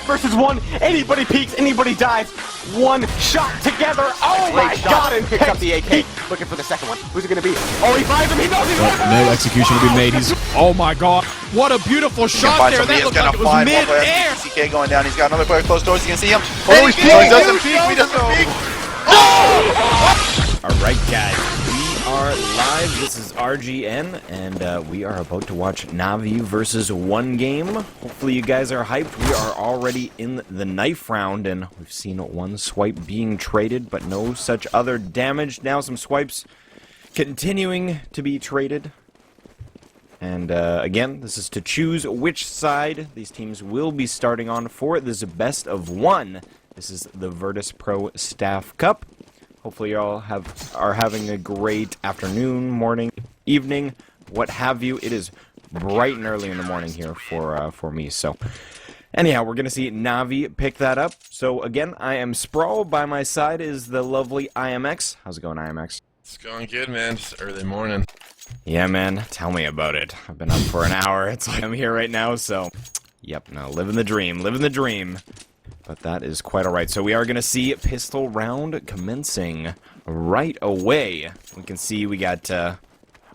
versus 1. Anybody peeks, anybody dives. One shot together. Oh my god, and picks up the AK. Looking for the second one. Who's it going to be? Oh, he finds him. He knows he's going to No execution will be made. He's, oh my god. What a beautiful shot there. That looked like it was mid-air. CK going down. He's got another player close doors. You can see him. Oh, he's He doesn't peek. He doesn't peek. Alright guys, we are live. This is RGN, and we are about to watch Navi versus 1game. Hopefully you guys are hyped. We are already in the knife round, and we've seen one swipe being traded, but no such other damage. Now some swipes continuing to be traded. And again, this is to choose which side these teams will be starting on for this best of 1. This is the Virtus.pro Staff Cup. Hopefully you all are having a great afternoon, morning, evening, what have you. It is bright and early in the morning here for me. So anyhow, we're going to see Navi pick that up. So again, I am Sprawll. By my side is the lovely IMX. How's it going, IMX? It's going good, man. Just early morning. Yeah, man. Tell me about it. I've been up for an hour. It's like I'm here right now, so yep, no, living the dream, living the dream. But that is quite alright. So we are going to see pistol round commencing right away. We can see we got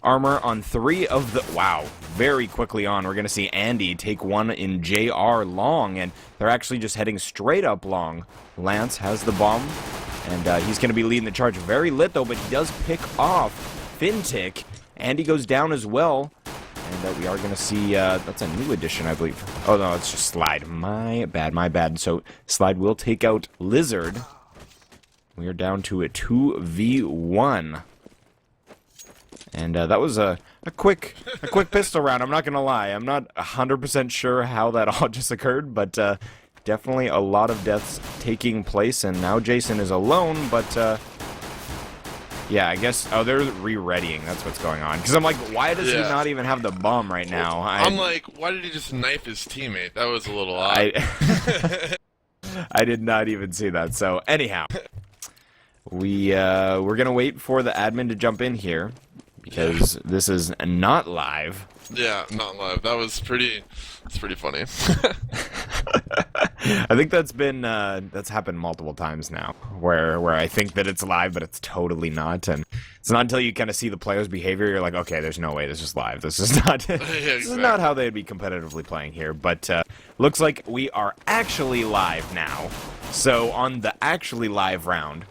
armor on 3 of the... Wow, very quickly on. We're going to see Andy take one in JR long, and they're actually just heading straight up long. Lance has the bomb, and he's going to be leading the charge. Very lit, though, but he does pick off Fintic. Andy goes down as well. And we are going to see, that's a new addition, I believe. Oh, no, it's just Slide. My bad, my bad. So, Slide will take out Lizard. We are down to a 2v1. And that was a quick pistol round, I'm not going to lie. I'm not 100% sure how that all just occurred, but definitely a lot of deaths taking place. And now Jason is alone, but... yeah, I guess... Oh, they're re-readying. That's what's going on. Because I'm like, why does he not even have the bomb right now? I'm like, why did he just knife his teammate? That was a little odd. I did not even see that. So, anyhow. We're going to wait for the admin to jump in here. Because this is not live. Yeah, not live. That was pretty... It's pretty funny. I think that's been that's happened multiple times now, where I think that it's live, but it's totally not, and it's not until you kind of see the players' behavior, you're like, okay, there's no way this is live. This is not this is not how they'd be competitively playing here. But looks like we are actually live now. So on the actually live round,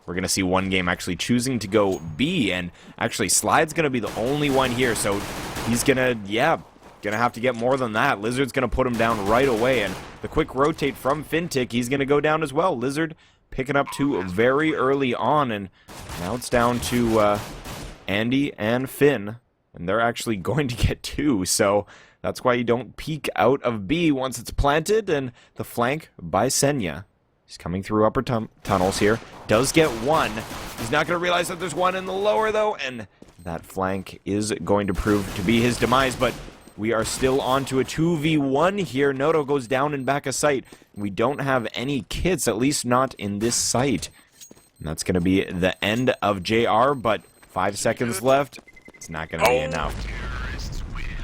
we're gonna see 1game actually choosing to go B, and actually Slide's gonna be the only one here, so he's gonna gonna have to get more than that. Lizard's gonna put him down right away, and the quick rotate from Fintic, he's gonna go down as well. Lizard picking up 2 very early on, and now it's down to Andy and Finn, and they're actually going to get 2, so that's why you don't peek out of B once it's planted. And the flank by Senya. He's coming through upper tunnels here. Does get 1. He's not gonna realize that there's 1 in the lower, though, and that flank is going to prove to be his demise, but we are still on to a 2v1 here. Noto goes down and back of sight. We don't have any kits, at least not in this site. And that's going to be the end of JR, but 5 seconds left. It's not going to be enough.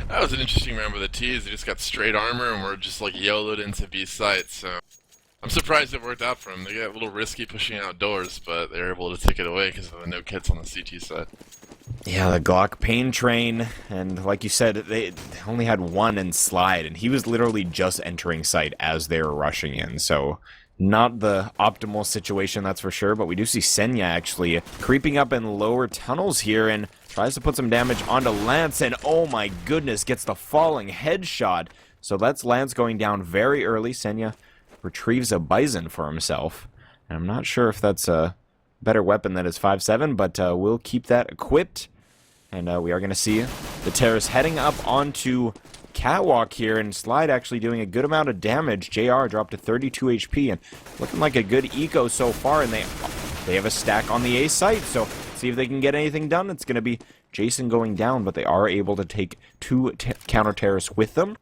That was an interesting round with the T's. They just got straight armor, and we're just like YOLO'd into B site, so... I'm surprised it worked out for them. They got a little risky pushing outdoors, but they were able to take it away because of the no kits on the CT side. Yeah, the Glock pain train, and like you said, they only had 1 in Slide, and he was literally just entering site as they were rushing in, so not the optimal situation, that's for sure, but we do see Senya actually creeping up in lower tunnels here, and tries to put some damage onto Lance, and oh my goodness, gets the falling headshot. So that's Lance going down very early. Senya retrieves a Bison for himself, and I'm not sure if that's a better weapon than his 5.7, but we'll keep that equipped. And we are going to see the Terrace heading up onto Catwalk here, and Slide actually doing a good amount of damage. JR dropped to 32 HP, and looking like a good eco so far, and they have a stack on the A site, so see if they can get anything done. It's going to be Jason going down, but they are able to take 2 counter terrorists with them.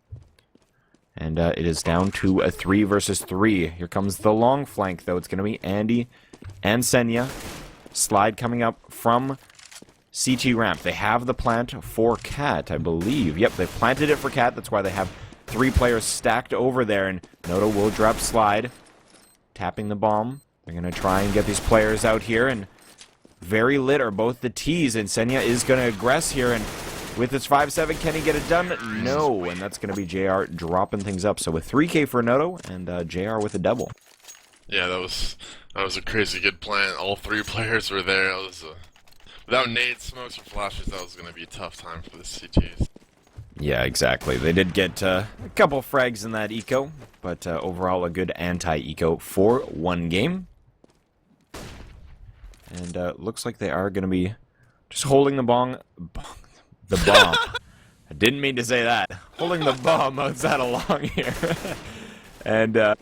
And it is down to a 3 versus 3. Here comes the long flank, though. It's going to be Andy and Senya. Slide coming up from CT ramp. They have the plant for Cat, I believe. Yep, they planted it for Cat. That's why they have 3 players stacked over there, and Noto will drop slide, tapping the bomb. They're going to try and get these players out here, and very lit are both the T's, and Senya is going to aggress here, and with his 5-7, can he get it done? No, and that's going to be JR dropping things up. So with 3K for Noto, and JR with a double. Yeah, that was a crazy good plan. All 3 players were there. It was without nades, smokes, or flashes, that was going to be a tough time for the CTs. Yeah, exactly. They did get a couple frags in that eco, but overall a good anti-eco for 1game. And looks like they are going to be just holding the bomb. I didn't mean to say that. Holding the bomb outside along here. And this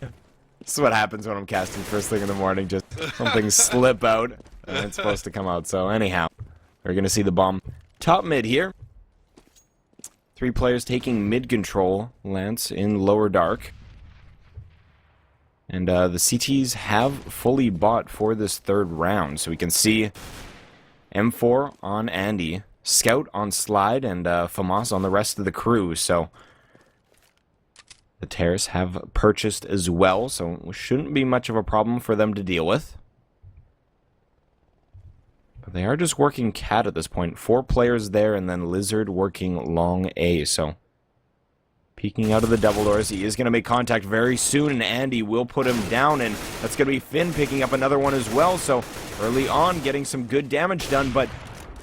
is what happens when I'm casting first thing in the morning. Just something slip out and it's supposed to come out. So anyhow, we're going to see the bomb top mid here. 3 players taking mid control. Lance in lower dark. And the CTs have fully bought for this 3rd round. So we can see M4 on Andy, Scout on Slide, and Famas on the rest of the crew. So the Terrace have purchased as well. So it shouldn't be much of a problem for them to deal with. But they are just working Cat at this point. 4 players there, and then Lizard working long A. So peeking out of the double doors, he is going to make contact very soon, and Andy will put him down, and that's going to be Finn picking up another one as well. So early on, getting some good damage done, but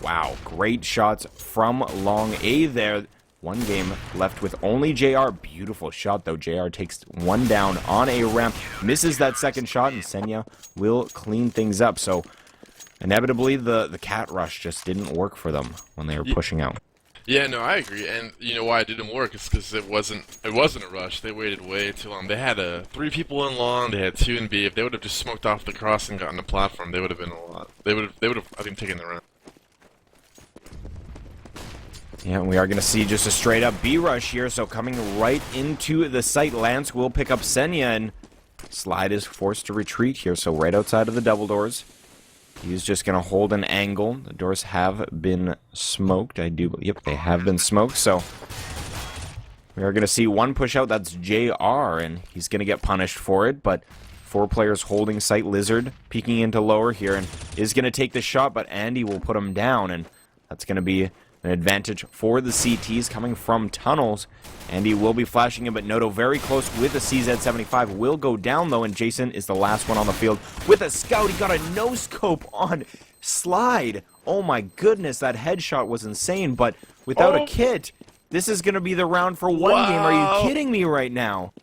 wow, great shots from long A there. 1game left with only JR. Beautiful shot, though. JR takes 1 down on a ramp, misses that 2nd shot, and Senya will clean things up. So inevitably, the cat rush just didn't work for them when they were pushing out. Yeah, no, I agree, and you know why it didn't work is because it wasn't a rush. They waited way too long. They had 3 people in long, they had 2 in B. If they would have just smoked off the cross and gotten the platform, they would have been a lot. They would have I think taken the round. Yeah, we are going to see just a straight up B rush here. So coming right into the site, Lance will pick up Senya, and Slide is forced to retreat here. So right outside of the double doors. He's just going to hold an angle. The doors have been smoked. Yep, they have been smoked. So we are going to see 1 push out. That's JR, and he's going to get punished for it. But 4 players holding site. Lizard peeking into lower here and is going to take the shot, but Andy will put him down, and that's going to be an advantage for the CTs coming from tunnels. Andy will be flashing him, but Noto very close with a CZ75. Will go down, though, and Jason is the last one on the field with a scout. He got a no-scope on Slide. Oh, my goodness, that headshot was insane, but without a kit, this is going to be the round for 1game. Are you kidding me right now?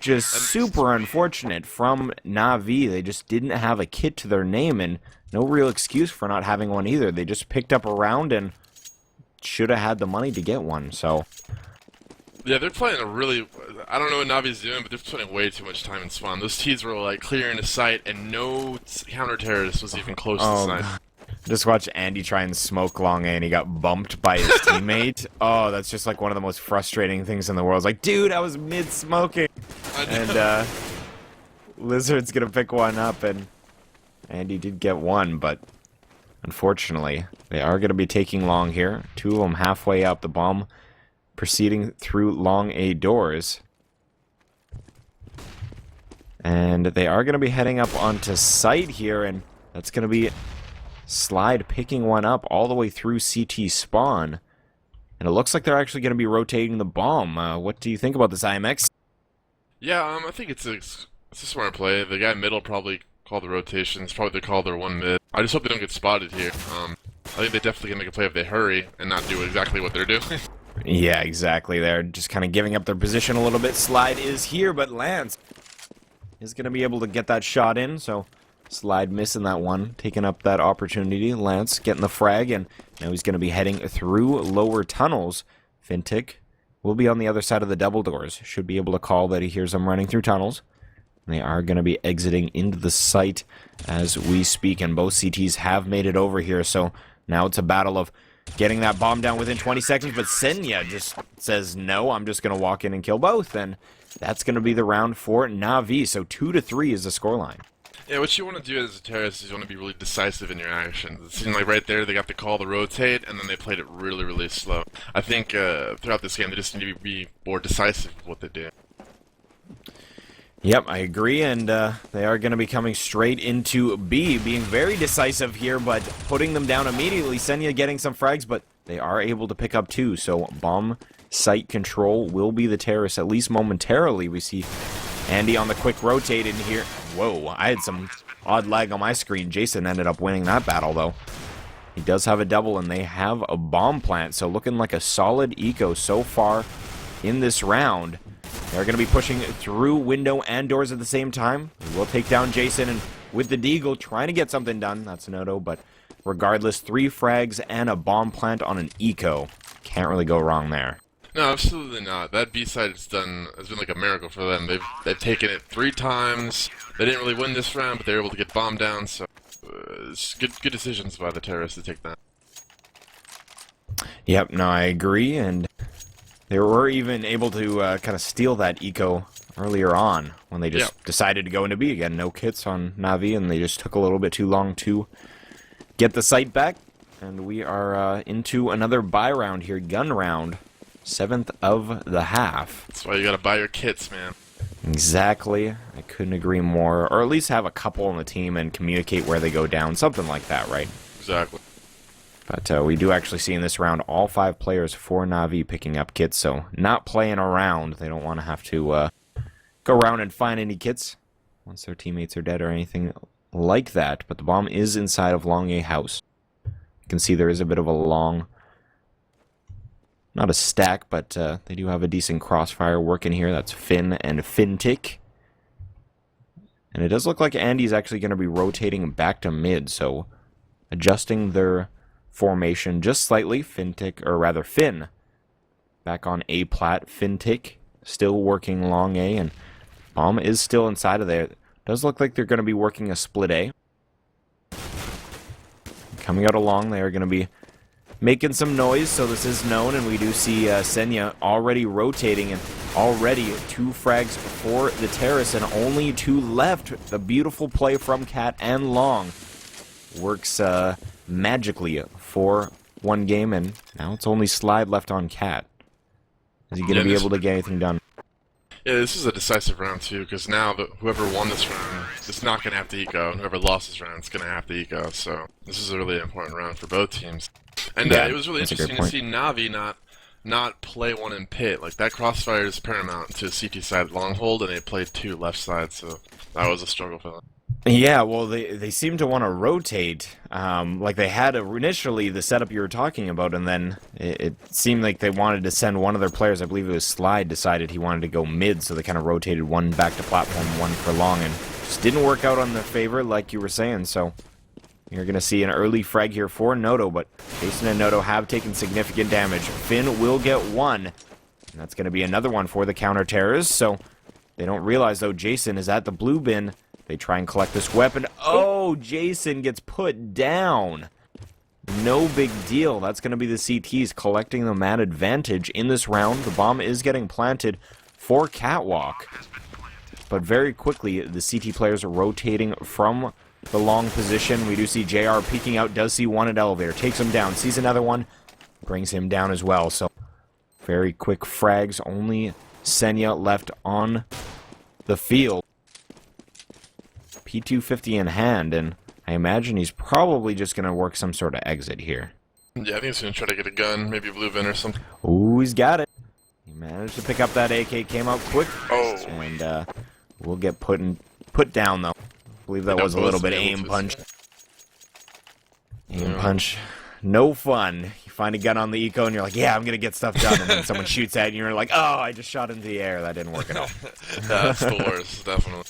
Just super unfortunate from Navi. They just didn't have a kit to their name, and no real excuse for not having one either. They just picked up a round and should have had the money to get one, so. Yeah, they're playing a really, I don't know what Navi's doing, but they're spending way too much time in spawn. Those T's were like clearing the site, and no counter-terrorist was even close to the site. Just watch Andy try and smoke long A, and he got bumped by his teammate. Oh, that's just like one of the most frustrating things in the world. It's like, dude, I was mid-smoking. And Lizard's gonna pick one up, and Andy did get one, but unfortunately, they are going to be taking long here. 2 of them halfway up, the bomb proceeding through long A doors. And they are going to be heading up onto site here, and that's going to be Slide picking one up all the way through CT spawn. And it looks like they're actually going to be rotating the bomb. What do you think about this, IMX? Yeah, I think it's a smart play. The guy middle probably call the rotations. Probably they call their 1 mid. I just hope they don't get spotted here. I think they definitely can make a play if they hurry and not do exactly what they're doing. Yeah, exactly. They're just kind of giving up their position a little bit. Slide is here, but Lance is going to be able to get that shot in. So Slide missing that one, taking up that opportunity. Lance getting the frag, and now he's going to be heading through lower tunnels. Fintic will be on the other side of the double doors. Should be able to call that he hears them running through tunnels. They are going to be exiting into the site as we speak, and both CTs have made it over here, so now it's a battle of getting that bomb down within 20 seconds, but Senya just says, no, I'm just going to walk in and kill both, and that's going to be the round for Navi, so 2-3 is the scoreline. Yeah, what you want to do as a terrorist is you want to be really decisive in your actions. It seemed like right there they got the call to rotate, and then they played it really, really slow. I think throughout this game they just need to be more decisive with what they do. Yep, I agree, and they are going to be coming straight into B, being very decisive here, but putting them down immediately. Senya getting some frags, but they are able to pick up 2, so bomb site control will be the terrorists, at least momentarily. We see Andy on the quick rotate in here. Whoa, I had some odd lag on my screen. Jason ended up winning that battle, though. He does have a double, and they have a bomb plant, so looking like a solid eco so far in this round. They're going to be pushing through window and doors at the same time. We'll take down Jason, and with the Deagle trying to get something done. That's Noto, but regardless, 3 frags and a bomb plant on an eco. Can't really go wrong there. No, absolutely not. That B side has been like a miracle for them. They've taken it 3 times. They didn't really win this round, but they were able to get bombed down. So it's good decisions by the terrorists to take that. Yep, no, I agree, and they were even able to kind of steal that eco earlier on when they just decided to go into B again. No kits on Navi, and they just took a little bit too long to get the site back. And we are into another buy round here, gun round. 7th of the half. That's why you gotta buy your kits, man. Exactly. I couldn't agree more. Or at least have a couple on the team and communicate where they go down. Something like that, right? Exactly. But we do actually see in this round all 5 players for Navi picking up kits, so not playing around. They don't want to have to go around and find any kits once their teammates are dead or anything like that. But the bomb is inside of Long A house. You can see there is a bit of a long... Not a stack, but they do have a decent crossfire working here. That's Finn and Fintic. And it does look like Andy's actually going to be rotating back to mid, so adjusting their formation just slightly. Fintic, or rather Finn, back on A plat. Fintic still working long A, and bomb is still inside of there. It does look like they're going to be working a split A. Coming out along, they are going to be making some noise, so this is known, and we do see Senya already rotating, and already 2 frags for the terrace, and only 2 left. The beautiful play from Cat and Long works magically for 1 game, and now it's only Slide left on Cat. Is he going to be able to get anything done? Yeah, this is a decisive round too, because now whoever won this round is not going to have to eco, and whoever lost this round is going to have to eco, so this is a really important round for both teams. And it was really interesting to see Navi not play 1 in pit. Like, that crossfire is paramount to CT side long hold, and they played 2 left side, so that was a struggle for them. Yeah, well, they seem to want to rotate, like they had initially the setup you were talking about, and then it seemed like they wanted to send one of their players, I believe it was Slide, decided he wanted to go mid, so they kind of rotated 1 back to platform, 1 for long, and just didn't work out on their favor, like you were saying, so you're going to see an early frag here for Noto, but Jason and Noto have taken significant damage. Finn will get 1, and that's going to be another one for the counter-terrorists, so they don't realize, though, Jason is at the blue bin. They try and collect this weapon. Oh, Jason gets put down. No big deal. That's going to be the CTs collecting the man advantage in this round. The bomb is getting planted for Catwalk. But very quickly, the CT players are rotating from the long position. We do see JR peeking out, does see 1 at elevator, takes him down, sees another one, brings him down as well. So very quick frags, only Senya left on the field. P250 in hand, and I imagine he's probably just going to work some sort of exit here. Yeah, I think he's going to try to get a gun, maybe a blue vent or something. Ooh, he's got it. He managed to pick up that AK, came out quick. Oh. And will get put down, though. I believe that was a little bit aim punch. Aim punch. No fun. You find a gun on the eco and you're like, yeah, I'm going to get stuff done. And then someone shoots at you and you're like, oh, I just shot into the air. That didn't work at all. That's the worst, definitely.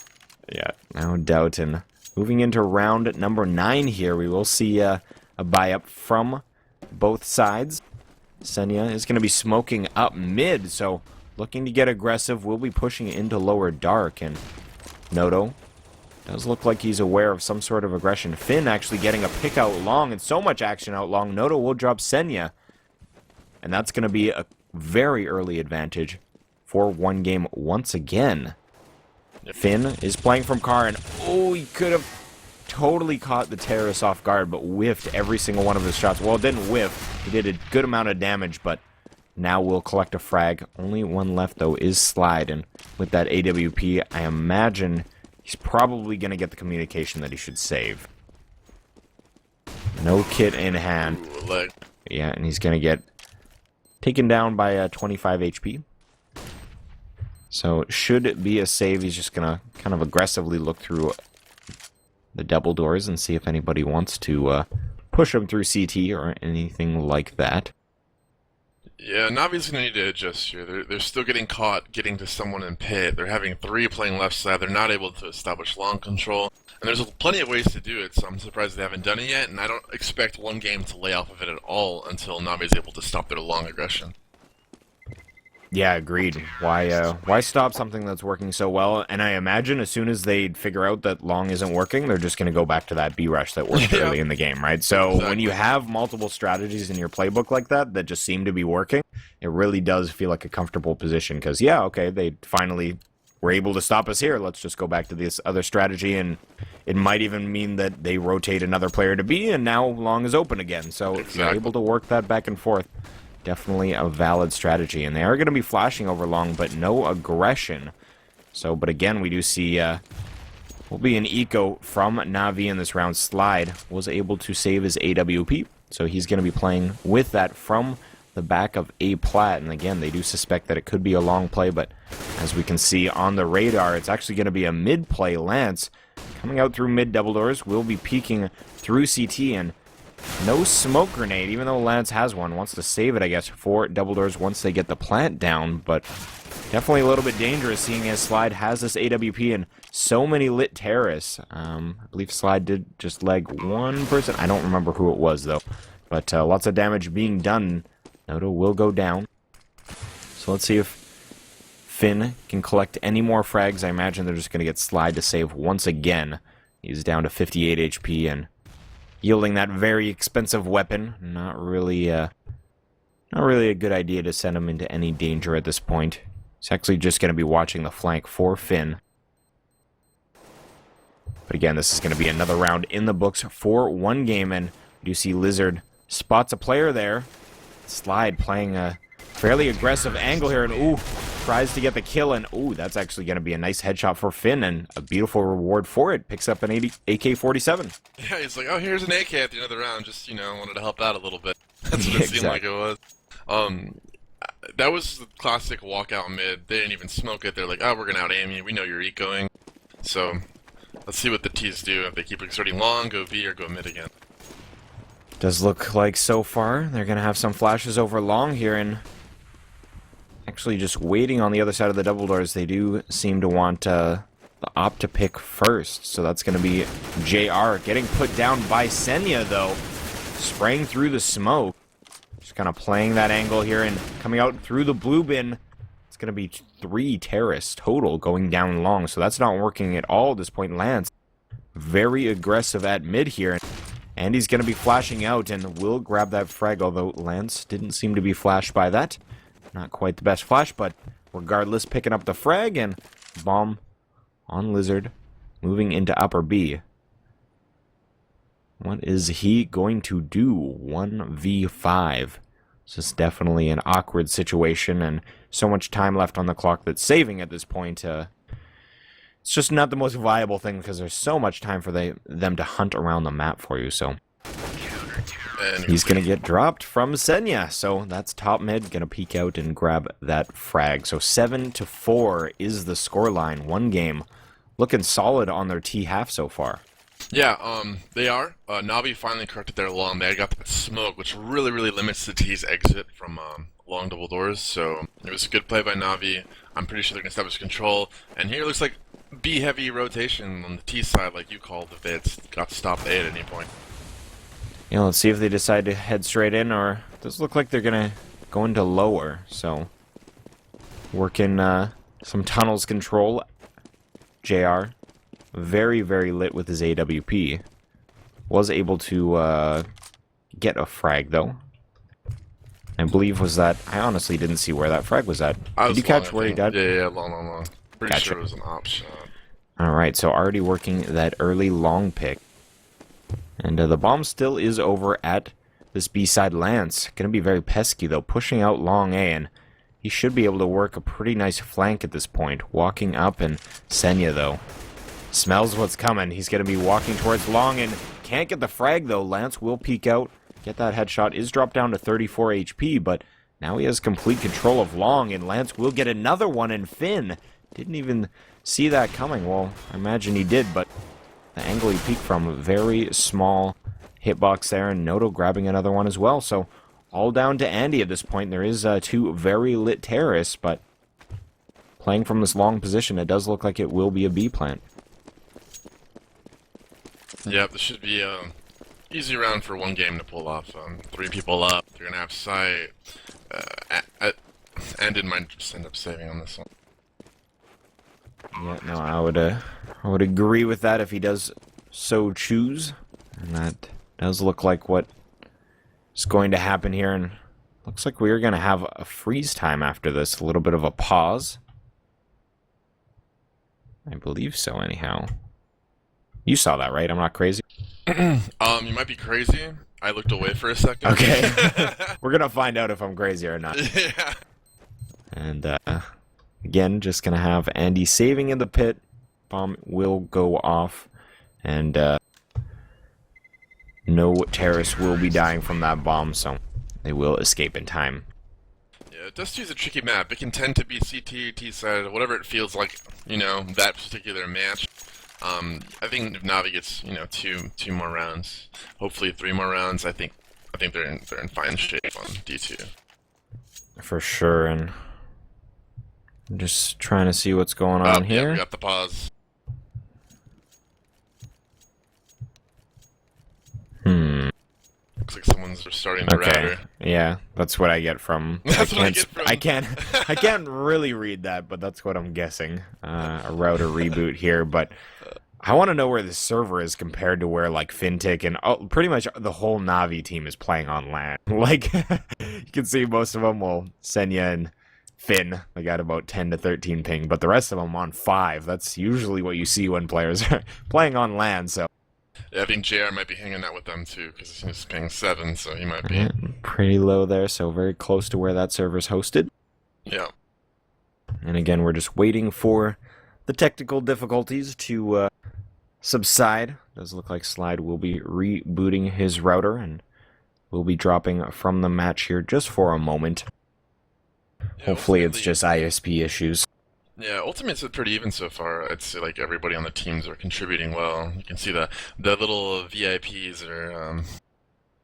Yeah, no doubt. And moving into round number 9 here, we will see a buy-up from both sides. Senya is going to be smoking up mid, so looking to get aggressive. We'll be pushing into lower dark, and Noto does look like he's aware of some sort of aggression. Finn actually getting a pick out long, and so much action out long. Noto will drop Senya, and that's going to be a very early advantage for 1 game once again. Finn is playing from car, and oh, he could have totally caught the terrorist off guard, but whiffed every single one of his shots. Well, it didn't whiff. He did a good amount of damage, but now we'll collect a frag. Only one left, though, is Slide, and with that AWP, I imagine he's probably going to get the communication that he should save. No kit in hand. Yeah, and he's going to get taken down by 25 HP. So should it be a save, he's just going to kind of aggressively look through the double doors and see if anybody wants to push him through CT or anything like that. Yeah, Navi's going to need to adjust here. They're still getting caught getting to someone in pit. They're having 3 playing left side. They're not able to establish long control. And there's plenty of ways to do it, so I'm surprised they haven't done it yet. And I don't expect 1game to lay off of it at all until Navi's able to stop their long aggression. Yeah, agreed. Why stop something that's working so well? And I imagine as soon as they figure out that long isn't working, they're just going to go back to that B rush that worked early in the game, right? So when you have multiple strategies in your playbook like that just seem to be working, it really does feel like a comfortable position. Because, yeah, okay, they finally were able to stop us here. Let's just go back to this other strategy, and it might even mean that they rotate another player to B, and now long is open again. So if you're able to work that back and forth, definitely a valid strategy. And they are going to be flashing over long, but no aggression. So, but again, we do see will be an eco from Navi in this round. Slide was able to save his AWP, so he's going to be playing with that from the back of A plat. And again, they do suspect that it could be a long play, but as we can see on the radar, it's actually going to be a mid play. Lance coming out through mid double doors, will be peeking through CT, and no smoke grenade, even though Lance has one. Wants to save it, I guess, for double doors once they get the plant down, but definitely a little bit dangerous seeing as Slide has this AWP and so many lit terrorists. I believe Slide did just leg one person. I don't remember who it was, though, but lots of damage being done. Noto will go down. So let's see if Finn can collect any more frags. I imagine they're just going to get Slide to save once again. He's down to 58 HP and yielding that very expensive weapon. Not really a good idea to send him into any danger at this point. He's actually just going to be watching the flank for Finn. But again, this is going to be another round in the books for 1game, and you see Lizard spots a player there. Slide playing a fairly aggressive angle here, and ooh, tries to get the kill, and ooh, that's actually going to be a nice headshot for Finn, and a beautiful reward for it. Picks up an AK-47. Yeah, he's like, oh, here's an AK at the end of the round, just, wanted to help out a little bit. That's what it seemed like it was. That was the classic walkout mid. They didn't even smoke it. They're like, oh, we're going to out-aim you. We know you're ecoing. So, let's see what the T's do. If they keep exerting long, go V, or go mid again. Does look like so far they're going to have some flashes over long here, and actually just waiting on the other side of the double doors. They do seem to want the op to pick first, so that's going to be JR getting put down by Senya, though, spraying through the smoke. Just kind of playing that angle here and coming out through the blue bin. It's going to be 3 terrorists total going down long, so that's not working at all at this point. Lance very aggressive at mid here, and he's going to be flashing out and will grab that frag, although Lance didn't seem to be flashed by that. Not quite the best flash, but regardless, picking up the frag, and bomb on Lizard, moving into upper B. What is he going to do? 1v5. This is definitely an awkward situation, and so much time left on the clock that saving at this point, it's just not the most viable thing because there's so much time for them to hunt around the map for you, so he's going to get dropped from Senya, so that's top mid, going to peek out and grab that frag. So 7-4 is the scoreline. 1game looking solid on their T half so far. Yeah, they are. Navi finally corrected their long. They got that smoke, which really, really limits the T's exit from long double doors, so it was a good play by Navi. I'm pretty sure they're going to establish control, and here it looks like B-heavy rotation on the T side, like you called, if they had got stopped A at any point. Yeah, let's see if they decide to head straight in, or it does look like they're going to go into lower, so working some tunnels control. JR, very, very lit with his AWP. Was able to get a frag, though. I believe was that... I honestly didn't see where that frag was at. Did you catch where he died? Yeah, long. Pretty Gotcha. sure it was an op shot. Alright, so already working that early long pick. And the bomb still is over at this B side. Lance. Going to be very pesky, though, pushing out long A, and he should be able to work a pretty nice flank at this point. Walking up, and Senya, though, smells what's coming. He's going to be walking towards long, and can't get the frag, though. Lance will peek out, get that headshot. Is dropped down to 34 HP, but now he has complete control of long, and Lance will get another one, and Finn didn't even see that coming. Well, I imagine he did, but the angle he peeked from, a very small hitbox there, and Noto grabbing another one as well. So all down to Andy at this point. There is two very lit terrorists, but playing from this long position, it does look like it will be a B plant. Yep, this should be a easy round for one game to pull off. 3 people up, 3.5 sight, and might just end up saving on this one. Yeah, no, I would agree with that if he does so choose, and that does look like what is going to happen here. And looks like we are going to have a freeze time after this, a little bit of a pause. I believe so, anyhow. You saw that, right? I'm not crazy. You might be crazy. I looked away for a second. Okay, we're gonna find out if I'm crazy or not. Yeah. And again, just gonna have Andy saving in the pit. Bomb will go off, and no terrorists will be dying from that bomb, so they will escape in time. Yeah, Dust2 is a tricky map. It can tend to be CT, T-side, whatever it feels like, you know, that particular match. I think if Navi gets, you know, two more rounds, hopefully 3 more rounds, I think they're in fine shape on D2. For sure, and I'm just trying to see what's going on here. Yeah, we got the pause. Looks like someone's starting the router. Yeah, that's what I get from. That's what I get from. I can't really read that, but that's what I'm guessing. A router reboot here, but I want to know where the server is compared to where like Fintech and pretty much the whole Navi team is playing on LAN. Like you can see most of them. Well, Senya and Finn, they got about 10 to 13 ping, but the rest of them on 5. That's usually what you see when players are playing on LAN. So. Yeah, I think JR might be hanging out with them too, because he's ping 7, so he might be pretty low there. So very close to where that server's hosted. Yeah. And again, we're just waiting for the technical difficulties to subside. Does look like Slide will be rebooting his router, and will be dropping from the match here just for a moment. Yeah, hopefully it's just ISP issues. Yeah, ultimate's pretty even so far. I'd say like everybody on the teams are contributing well. You can see the little VIPs are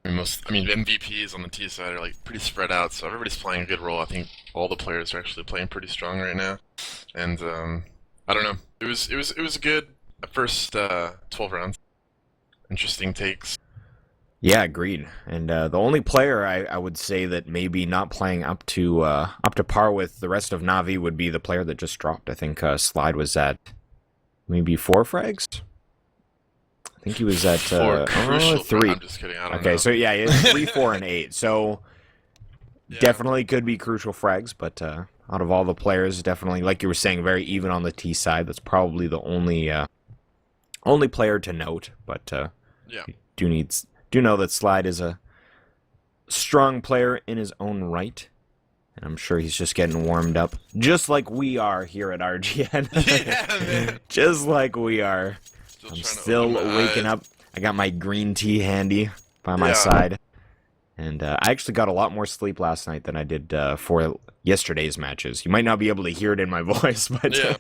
MVPs on the T side are like pretty spread out, so everybody's playing a good role. I think all the players are actually playing pretty strong right now. And I don't know. It was a good first 12 rounds. Interesting takes. Yeah, agreed. And the only player I would say that maybe not playing up to par with the rest of Navi would be the player that just dropped. I think Slide was at maybe 4 frags. I think he was at 4 crucial 3. I'm just kidding. I don't know. Okay, so yeah, he has 3, 4, and 8. So yeah. Definitely could be crucial frags, but out of all the players, definitely, like you were saying, very even on the T side. That's probably the only player to note. But yeah, do know that Slide is a strong player in his own right, and I'm sure he's just getting warmed up, just like we are here at RGN. Yeah, man. Just like we are. I'm still waking up. I got my green tea handy by my side, and I actually got a lot more sleep last night than I did for yesterday's matches. You might not be able to hear it in my voice, but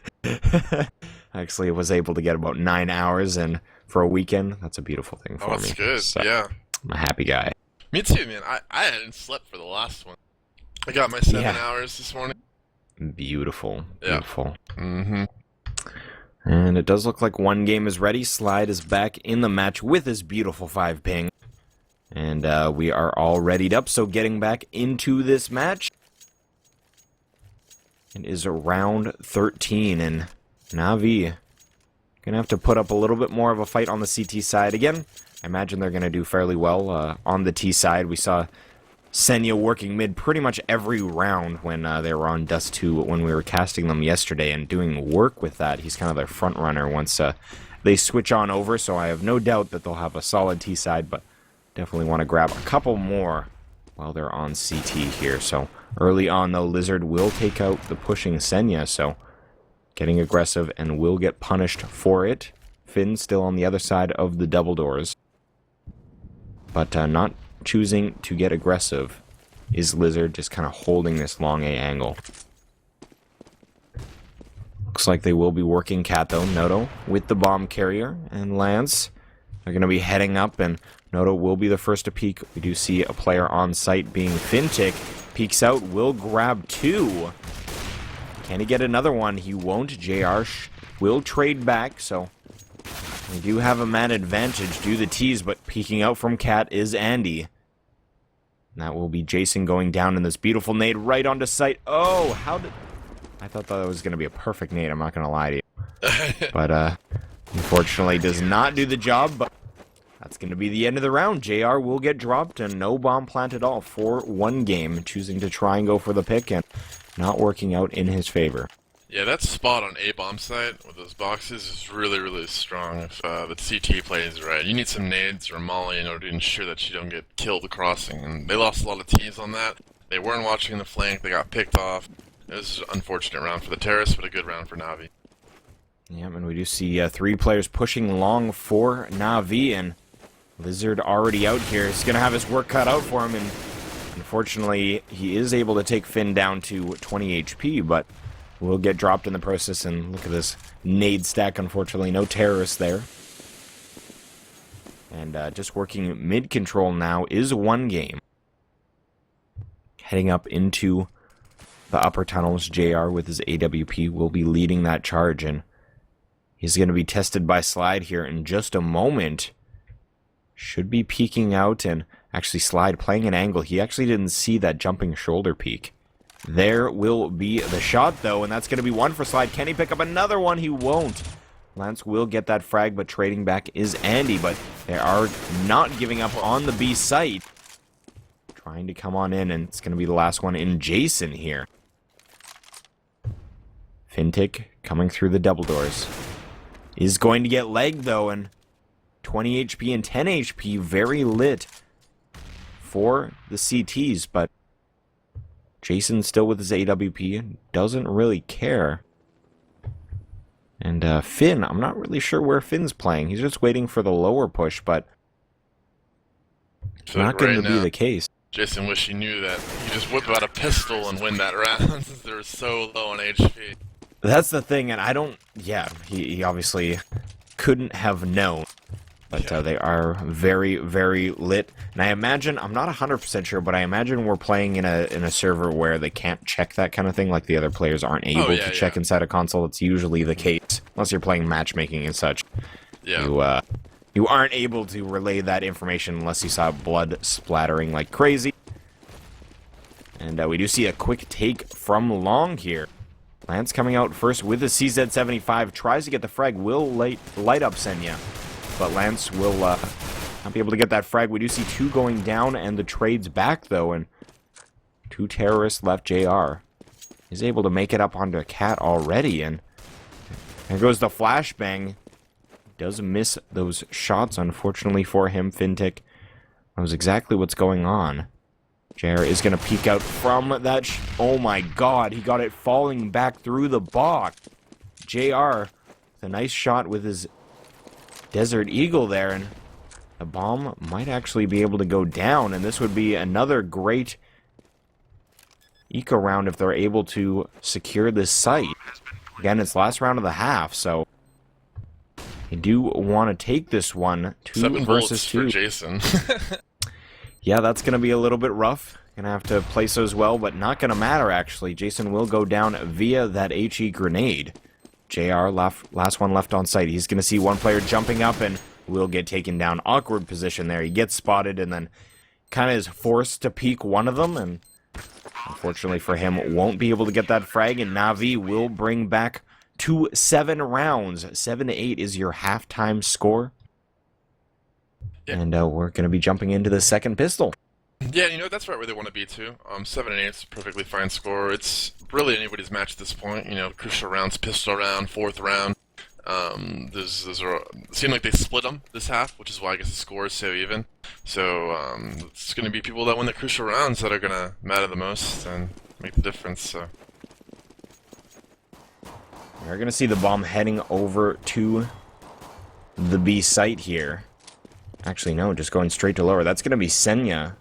actually I was able to get about 9 hours, and for a weekend, that's a beautiful thing for me. That's good. So, yeah, I'm a happy guy. Me too, man. I hadn't slept for the last one. I got my 7 hours this morning. Beautiful. Yeah. Beautiful. Mm-hmm. And it does look like one game is ready. Slide is back in the match with his beautiful 5 ping. And we are all readied up, so getting back into this match. It is round 13, and Navi gonna have to put up a little bit more of a fight on the CT side. Again, I imagine they're gonna do fairly well on the T side. We saw Senya working mid pretty much every round when they were on Dust2 when we were casting them yesterday and doing work with that. He's kind of their front runner once they switch on over, so I have no doubt that they'll have a solid T side, but definitely want to grab a couple more while they're on CT here. So early on, though, Lizard will take out the pushing Senya, so getting aggressive and will get punished for it. Finn still on the other side of the double doors, but not choosing to get aggressive is Lizard, just kind of holding this long A angle. Looks like they will be working Cat, though. Noto with the bomb carrier, and Lance are going to be heading up, and Noto will be the first to peek. We do see a player on site being Fintic. Peeks out, will grab 2. Can he get another one? He won't. JR will trade back, so we do have a man advantage. Do the tease, but peeking out from Cat is Andy. And that will be Jason going down in this beautiful nade right onto site. Oh, how did... I thought that was going to be a perfect nade, I'm not going to lie to you. But, unfortunately, does not do the job, but that's going to be the end of the round. JR will get dropped, and no bomb plant at all for 1game, choosing to try and go for the pick, and not working out in his favor. Yeah, that spot on A bomb site with those boxes is really, really strong if the CT plays right. You need some nades or molly in order to ensure that you don't get killed crossing, and they lost a lot of T's on that. They weren't watching the flank, they got picked off. It was an unfortunate round for the Terrace, but a good round for Navi. Yeah, and we do see 3 players pushing long for Navi, and Lizard already out here. He's going to have his work cut out for him, and unfortunately, he is able to take Finn down to 20 HP, but will get dropped in the process, and look at this nade stack. Unfortunately, no terrorists there. And just working mid-control now is 1game. Heading up into the upper tunnels, JR with his AWP will be leading that charge, and he's going to be tested by Slide here in just a moment. Should be peeking out, and actually Slide playing an angle. He actually didn't see that jumping shoulder peek. There will be the shot, though, and that's going to be one for Slide. Can he pick up another one? He won't. Lance will get that frag, but trading back is Andy, but they are not giving up on the B site. Trying to come on in, and it's going to be the last one in Jason here. Fintic coming through the double doors. Is going to get legged, though, and 20 HP and 10 HP, very lit for the CTs, but Jason still with his AWP, doesn't really care. And Finn, I'm not really sure where Finn's playing. He's just waiting for the lower push, but it's not going to be the case. Jason wish he knew that he just whip out a pistol and win that round since they were so low on HP. That's the thing, and I don't... Yeah, he obviously couldn't have known. But they are very, very lit. And I imagine, I'm not 100% sure, but I imagine we're playing in a server where they can't check that kind of thing, like the other players aren't able to check inside a console. It's usually the case, unless you're playing matchmaking and such. Yeah. You aren't able to relay that information unless you saw blood splattering like crazy. And we do see a quick take from Long here. Lance coming out first with the CZ75, tries to get the frag, will light up Senya. But Lance will not be able to get that frag. We do see 2 going down, and the trade's back, though, and 2 terrorists left. JR is able to make it up onto Cat already, and there goes the flashbang. Does miss those shots, unfortunately for him. Fintic knows exactly what's going on. JR is going to peek out from that. Oh my god, he got it falling back through the box. JR with a nice shot with his Desert Eagle there, and the bomb might actually be able to go down, and this would be another great eco round if they're able to secure this site. Again, it's last round of the half, so you do want to take this one. 2 versus 2 for Jason. Yeah, that's going to be a little bit rough. Gonna have to place those well, but not going to matter, actually. Jason will go down via that HE grenade. JR, last one left on site. He's going to see one player jumping up and will get taken down. Awkward position there. He gets spotted and then kind of is forced to peek one of them, and unfortunately for him, won't be able to get that frag, and Navi will bring back to 7 rounds. 7-8 is your halftime score. Yeah. And we're going to be jumping into the second pistol. Yeah, you know, that's right where they want to be, too. 7 and 8 is a perfectly fine score. It's really anybody's match at this point. You know, crucial rounds, pistol round, 4th round. Those are seem like they split them this half, which is why I guess the score is so even. So it's going to be people that win the crucial rounds that are going to matter the most and make the difference. So We're going to see the bomb heading over to the B site here. Actually, no, just going straight to lower. That's going to be Senya.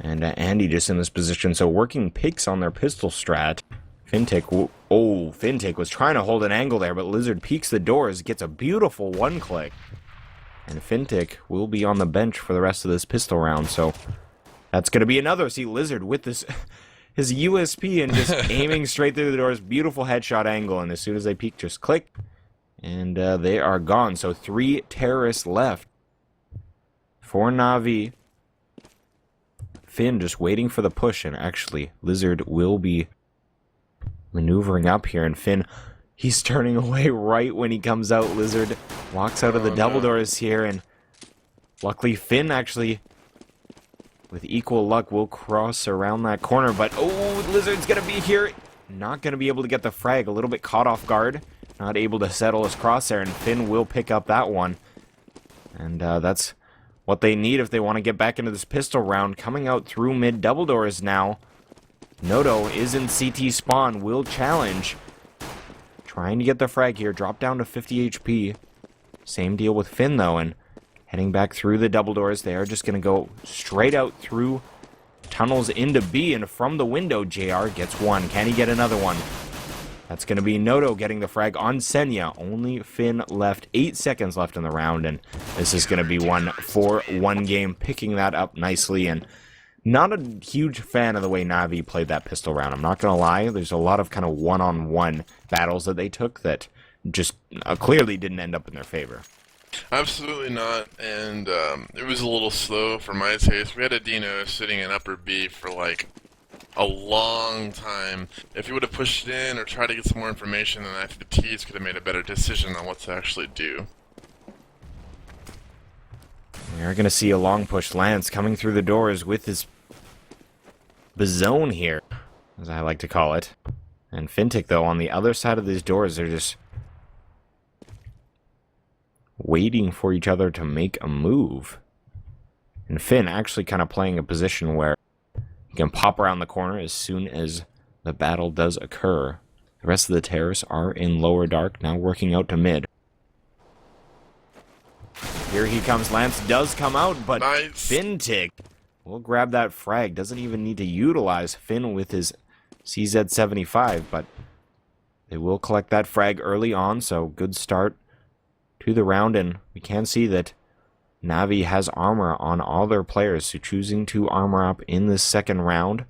And Andy just in this position. So working picks on their pistol strat. Fintic, Fintic was trying to hold an angle there, but Lizard peeks the doors, gets a beautiful one-click. And Fintic will be on the bench for the rest of this pistol round, so that's going to be another. See, Lizard with this, his USP and just aiming straight through the doors. Beautiful headshot angle, and as soon as they peek, just click. And they are gone, so 3 terrorists left for Navi. Finn just waiting for the push, and actually, Lizard will be maneuvering up here, and Finn, he's turning away right when he comes out. Lizard walks out of the double doors here, and luckily Finn actually, with equal luck, will cross around that corner, but Lizard's gonna be here, not gonna be able to get the frag, a little bit caught off guard, not able to settle his crosshair, and Finn will pick up that one, and that's what they need if they want to get back into this pistol round. Coming out through mid double doors now. Noto is in CT spawn, will challenge. Trying to get the frag here, drop down to 50 HP. Same deal with Finn though, and heading back through the double doors. They are just going to go straight out through tunnels into B, and from the window, JR gets one. Can he get another one? That's going to be Noto getting the frag on Senya. Only Finn left. 8 seconds left in the round, and this is going to be one for 1game, picking that up nicely. And not a huge fan of the way Navi played that pistol round. I'm not going to lie. There's a lot of kind of one-on-one battles that they took that just clearly didn't end up in their favor. absolutely not, and it was a little slow for my taste. We had a Dino sitting in upper B for like a long time. If he would have pushed it in or tried to get some more information, then I think the T's could have made a better decision on what to actually do. We're going to see a long push. Lance coming through the doors with his bazone here, as I like to call it. And Fintic, though, on the other side of these doors, they're just waiting for each other to make a move. And Finn actually kind of playing a position where he can pop around the corner as soon as the battle does occur. The rest of the terrorists are in lower dark, now working out to mid. Here he comes. Lance does come out, but Nice. Fintic will grab that frag. Doesn't even need to utilize Finn with his CZ75, but they will collect that frag early on, so good start to the round, and we can see that Navi has armor on all their players, so choosing to armor up in this second round.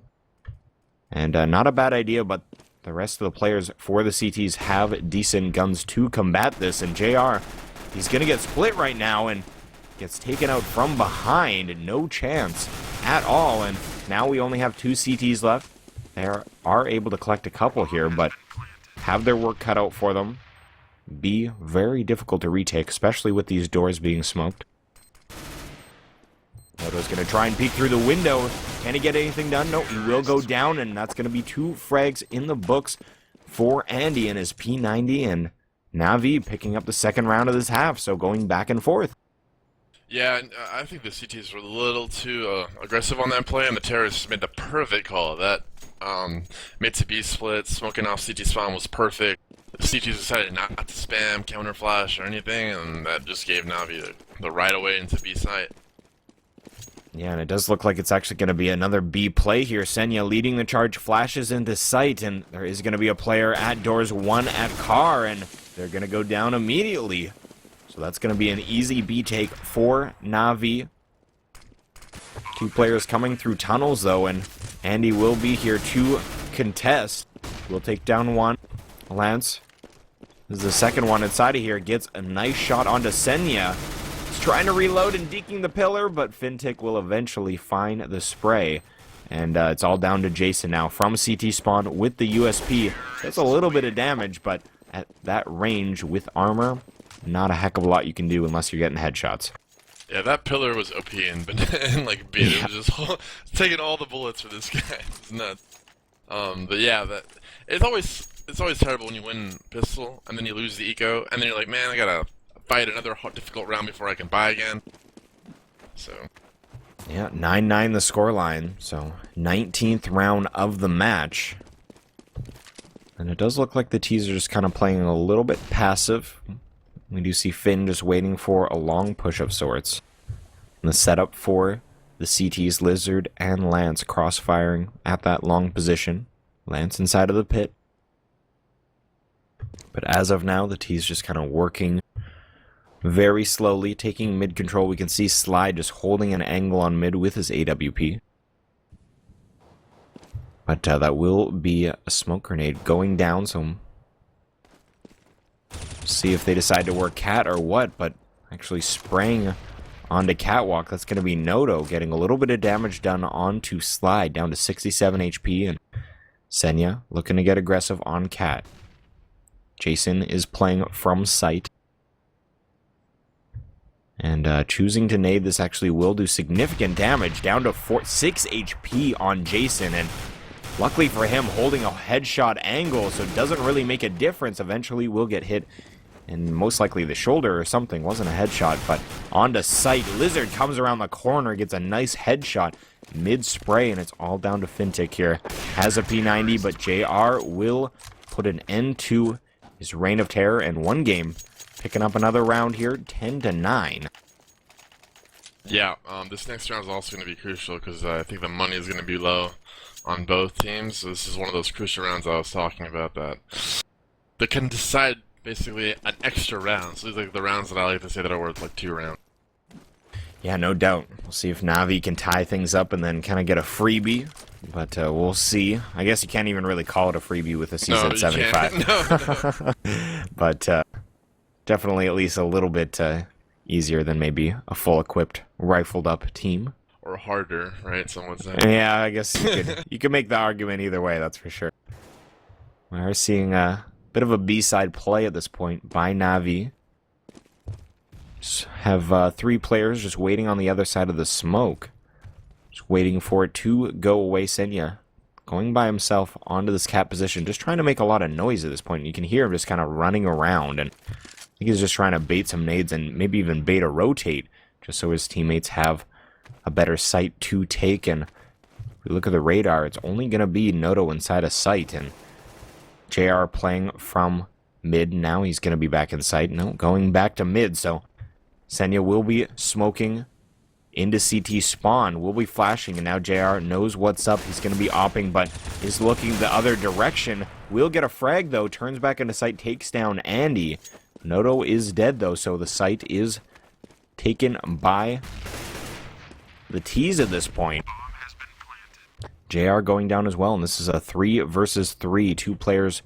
And not a bad idea, but the rest of the players for the CTs have decent guns to combat this, and JR, he's going to get split right now and gets taken out from behind. No chance at all. And now we only have 2 CTs left. They are able to collect a couple here, but have their work cut out for them. Be very difficult to retake, especially with these doors being smoked. Noto's going to try and peek through the window. Can he get anything done? No, he will go down, and that's going to be 2 frags in the books for Andy and his P90, and Navi picking up the second round of this half, so going back and forth. Yeah, I think the CTs were a little too aggressive on that play, and the terrorists made the perfect call. That mid to B split, smoking off CT spawn was perfect. The CTs decided not to spam, counter flash, or anything, and that just gave Navi the right away into B site. Yeah, and it does look like it's actually going to be another B play here. Senya leading the charge, flashes into sight, and there is going to be a player at doors 1 at car, and they're going to go down immediately. So that's going to be an easy B take for Navi. 2 players coming through tunnels, though, and Andy will be here to contest. We'll take down 1. Lance, this is the second one inside of here, gets a nice shot onto Senya. He's trying to reload and deking the pillar, but Fintic will eventually find the spray. And it's all down to Jason now from CT spawn with the USP. That's a little bit of damage, but at that range with armor, not a heck of a lot you can do unless you're getting headshots. Yeah, that pillar was OP and like B. It was just taking all the bullets for this guy. It's nuts. But yeah, it's always terrible when you win pistol and then you lose the eco and then you're like, man, I gotta fight another difficult round before I can buy again. So. Yeah, 9-9 the scoreline. So 19th round of the match. And it does look like the T's are just kind of playing a little bit passive. We do see Finn just waiting for a long push of sorts. And the setup for the CT's Lizard and Lance cross-firing at that long position. Lance inside of the pit. But as of now, the T's just kind of working very slowly, taking mid control. We can see Slide just holding an angle on mid with his AWP. But that will be a smoke grenade going down, so see if they decide to work Cat or what, but actually spraying onto Catwalk. That's going to be Noto getting a little bit of damage done onto Slide, down to 67 HP, and Senya looking to get aggressive on Cat. Jason is playing from sight. And choosing to nade this actually will do significant damage, down to 6 HP on Jason, and luckily for him, holding a headshot angle, so it doesn't really make a difference. Eventually will get hit, and most likely the shoulder or something. Wasn't a headshot, but onto sight. Lizard comes around the corner, gets a nice headshot mid-spray, and it's all down to Fintic here. Has a P90, but JR will put an end to his reign of terror, and 1game picking up another round here, 10-9. Yeah, this next round is also going to be crucial because I think the money is going to be low on both teams. So this is one of those crucial rounds I was talking about that can decide basically an extra round. So these are like the rounds that I like to say that are worth like 2 rounds. Yeah, no doubt. We'll see if Navi can tie things up and then kind of get a freebie. But we'll see. I guess you can't even really call it a freebie with a CZ75. No. But definitely at least a little bit easier than maybe a full-equipped, rifled-up team. Or harder, right? Some would say. Yeah, I guess you could make the argument either way, that's for sure. We are seeing a bit of a B-side play at this point by Navi. Just have 3 players just waiting on the other side of the smoke. Just waiting for it to go away. Senya going by himself onto this Cat position, just trying to make a lot of noise at this point. You can hear him just kind of running around, and I think he's just trying to bait some nades and maybe even bait a rotate, just so his teammates have a better sight to take. And if we look at the radar, it's only going to be Noto inside of sight, and JR playing from mid. Now he's going to be back in sight. No, going back to mid, so Senya will be smoking into CT spawn, will be flashing, and now JR knows what's up. He's going to be opping, but is looking the other direction. Will get a frag, though. Turns back into sight, takes down Andy. Noto is dead, though, so the site is taken by the T's at this point. JR going down as well, and this is a 3 versus 3. 2 players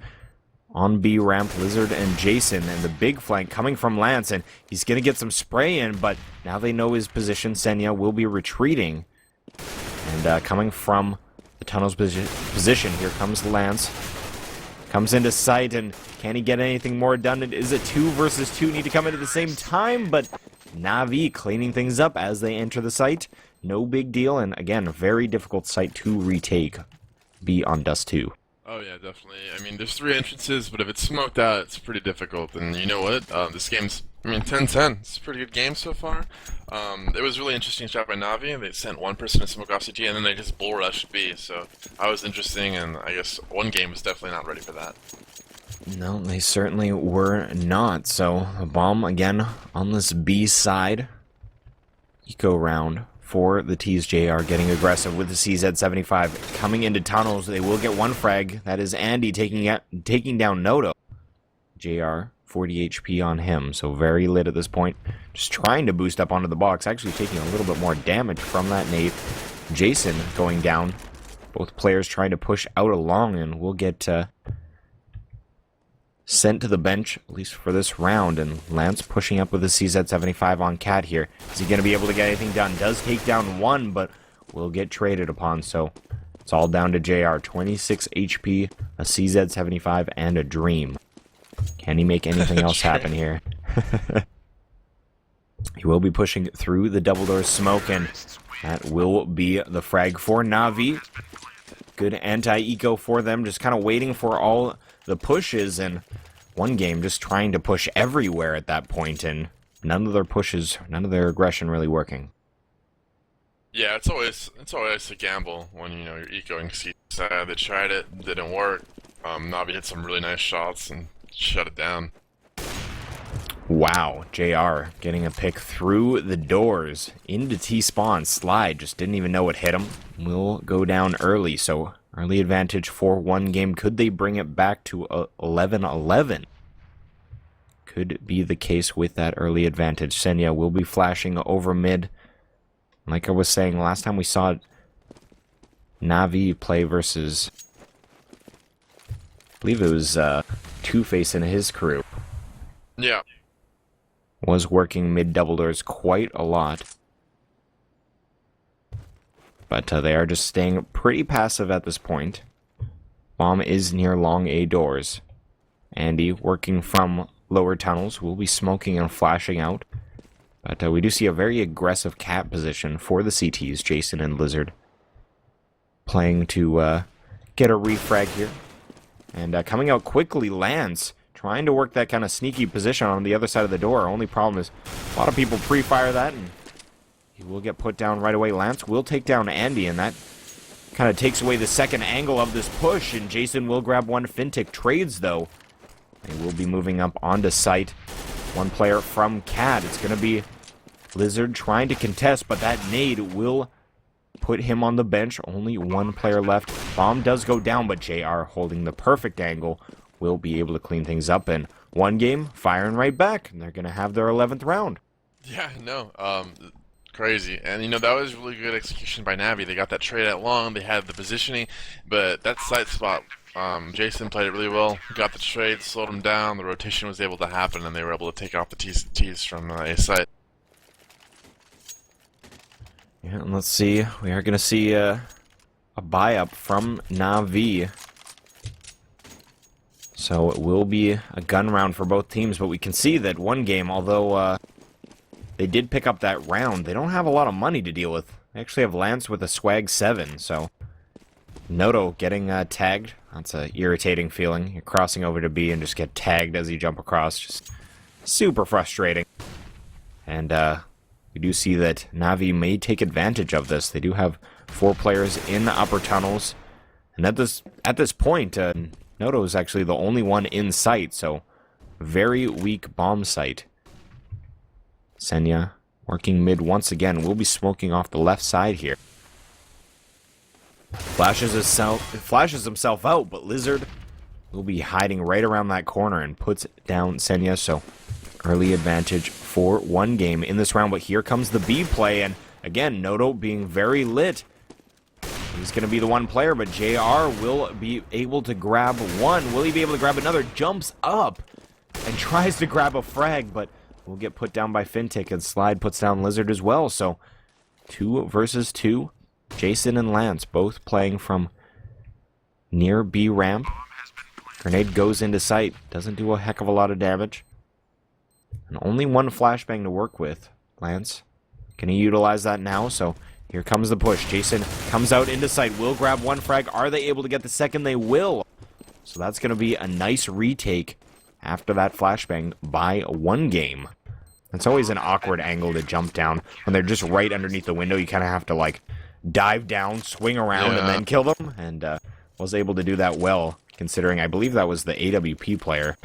on B ramp, Lizard and Jason, and the big flank coming from Lance, and he's going to get some spray in, but now they know his position. Senya will be retreating, and coming from the tunnel's position, here comes Lance. Comes into sight, and can he get anything more done? It is a 2 versus 2, need to come in at the same time, but Navi cleaning things up as they enter the site. No big deal, and again, a very difficult site to retake. B on Dust2. Oh yeah, definitely. I mean, there's 3 entrances, but if it's smoked out, it's pretty difficult. And you know what? This game's, 10-10. It's a pretty good game so far. It was really interesting shot by Navi. They sent one person to smoke off CT, and then they just bull rushed B. So that was interesting, and I guess 1game was definitely not ready for that. No, they certainly were not. So a bomb again on this B side. Eco round for the T's. JR getting aggressive with the CZ75 coming into tunnels. They will get 1 frag. That is Andy taking down Noto. JR 40 HP on him, so very lit at this point. Just trying to boost up onto the box, actually taking a little bit more damage from that nade. Jason going down. Both players trying to push out along, and we'll get sent to the bench, at least for this round. And Lance pushing up with the CZ75 on Cat here. Is he going to be able to get anything done? Does take down 1, but will get traded upon, so it's all down to JR. 26 HP, a CZ75, and a Dream. Can he make anything else happen here? He will be pushing through the double door smoke, and that will be the frag for Navi. Good anti-eco for them, just kind of waiting for all the pushes, and 1game just trying to push everywhere at that point, and none of their pushes, none of their aggression really working. Yeah, it's always a gamble when you're ecoing C side. They tried it, didn't work. Navi hit some really nice shots and shut it down. Wow, JR getting a pick through the doors into T-spawn. Slide just didn't even know it hit him. Will go down early, so early advantage for 1game. Could they bring it back to 11-11? Could be the case with that early advantage. Senya will be flashing over mid. Like I was saying, last time we saw Navi play versus, I believe it was Two-Face and his crew. Yeah. Was working mid double doors quite a lot. But they are just staying pretty passive at this point. Bomb is near long A doors. Andy working from lower tunnels will be smoking and flashing out. But we do see a very aggressive cat position for the CTs, Jason and Lizard. Playing to get a refrag here. And coming out quickly, Lance trying to work that kind of sneaky position on the other side of the door. Only problem is a lot of people pre-fire that, and he will get put down right away. Lance will take down Andy, and that kind of takes away the second angle of this push, and Jason will grab one. Fintic trades, though. They will be moving up onto site. One player from CAD. It's going to be Lizard trying to contest, but that nade will put him on the bench. Only one player left. Bomb does go down, but JR holding the perfect angle will be able to clean things up. And 1game firing right back, and they're going to have their 11th round. Yeah, no, crazy. And that was really good execution by Navi. They got that trade out long, they had the positioning, but that side spot, Jason played it really well, got the trade, slowed them down, the rotation was able to happen, and they were able to take off the T's from A site. Yeah, and let's see, we are going to see a buy-up from Navi. So it will be a gun round for both teams, but we can see that 1game, although they did pick up that round, they don't have a lot of money to deal with. They actually have Lance with a swag 7, so Noto getting tagged. That's an irritating feeling. You're crossing over to B and just get tagged as you jump across. Just super frustrating. And we do see that Navi may take advantage of this. They do have 4 players in the upper tunnels. And at this point, Noto is actually the only one in sight, so very weak bomb site. Senya working mid once again. Will be smoking off the left side here. Flashes himself out, but Lizard will be hiding right around that corner and puts down Senya, so early advantage for 1game in this round. But here comes the B play, and again, Noto being very lit. He's going to be the one player, but JR will be able to grab one. Will he be able to grab another? Jumps up and tries to grab a frag, but will get put down by Fintic, and Slide puts down Lizard as well. So 2 versus 2. Jason and Lance both playing from near B ramp. Grenade goes into sight. Doesn't do a heck of a lot of damage. And only one flashbang to work with. Lance, can he utilize that now? So here comes the push. Jason comes out into sight. Will grab one frag. Are they able to get the second? They will. So that's going to be a nice retake after that flashbang by 1game. It's always an awkward angle to jump down. When they're just right underneath the window, you kind of have to, like, dive down, swing around, and then kill them. And was able to do that well, considering I believe that was the AWP player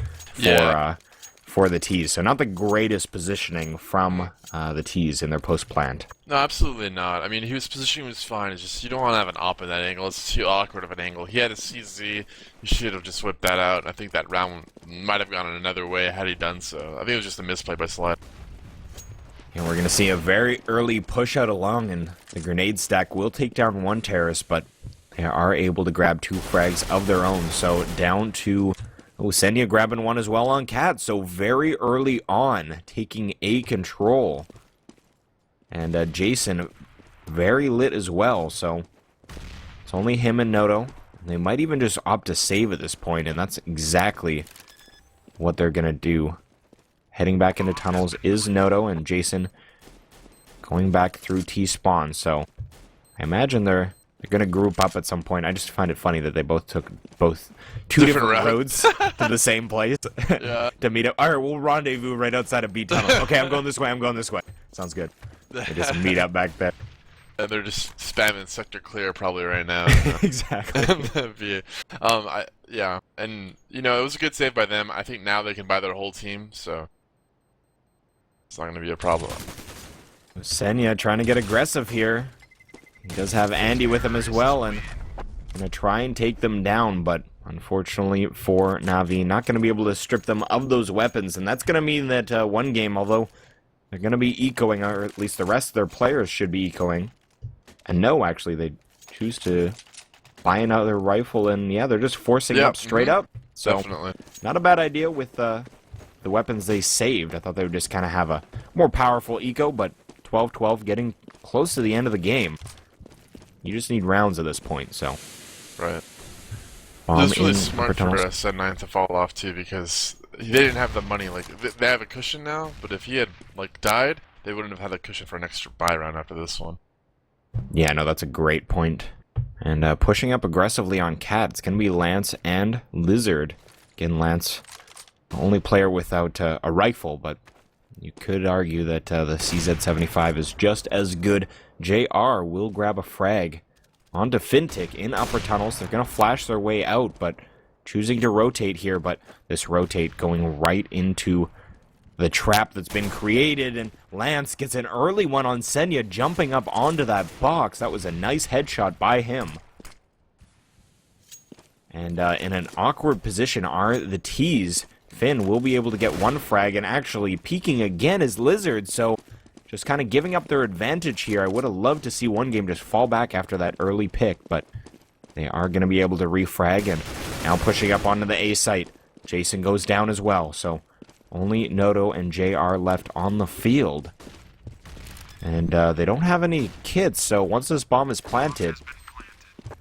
for the T's. So not the greatest positioning from the T's in their post plant. No, absolutely not. I mean, his positioning was fine. It's just you don't want to have an op in that angle. It's too awkward of an angle. He had a CZ. He should have just whipped that out. I think that round might have gone another way had he done so. I think it was just a misplay by Slide. And we're going to see a very early push out along, and the grenade stack will take down one terrorist, but they are able to grab 2 frags of their own. So down to Senya grabbing one as well on Cat. So very early on, taking A control. And Jason very lit as well, so it's only him and Noto. They might even just opt to save at this point, and that's exactly what they're going to do. Heading back into tunnels is Noto, and Jason going back through T-spawn. So I imagine they're going to group up at some point. I just find it funny that they both took two different roads to the same place to meet up. All right, we'll rendezvous right outside of B tunnel. Okay, I'm going this way. I'm going this way. Sounds good. They just meet up back there. And they're just spamming sector clear probably right now. Exactly. Yeah, and it was a good save by them. I think now they can buy their whole team, so it's not going to be a problem. Senya trying to get aggressive here. He does have Andy with him as well, and going to try and take them down, but unfortunately for Navi, not going to be able to strip them of those weapons, and that's going to mean that 1game, although they're going to be ecoing, or at least the rest of their players should be ecoing. And no, actually, they choose to buy another rifle, and yeah, they're just forcing up straight up. So, definitely. Not a bad idea with the weapons they saved. I thought they would just kind of have a more powerful eco, but 12-12 getting close to the end of the game. You just need rounds at this point, so. Right. It's really smart for Z9 to fall off, too, because they didn't have the money. Like, they have a cushion now, but if he had, like, died, they wouldn't have had the cushion for an extra buy round after this one. Yeah, no, that's a great point. And pushing up aggressively on Cat, it's going to be Lance and Lizard. Again, Lance, the only player without a rifle, but you could argue that the CZ75 is just as good. JR will grab a frag onto Fintic in upper tunnels. They're going to flash their way out, but choosing to rotate here, but this rotate going right into the trap that's been created, and Lance gets an early one on Senya jumping up onto that box. That was a nice headshot by him. And in an awkward position are the T's. Finn will be able to get one frag, and actually peeking again is Lizard, so just kind of giving up their advantage here. I would have loved to see 1game just fall back after that early pick, but they are going to be able to refrag, and now pushing up onto the A site. Jason goes down as well, so only Noto and JR left on the field. And they don't have any kits, so once this bomb is planted,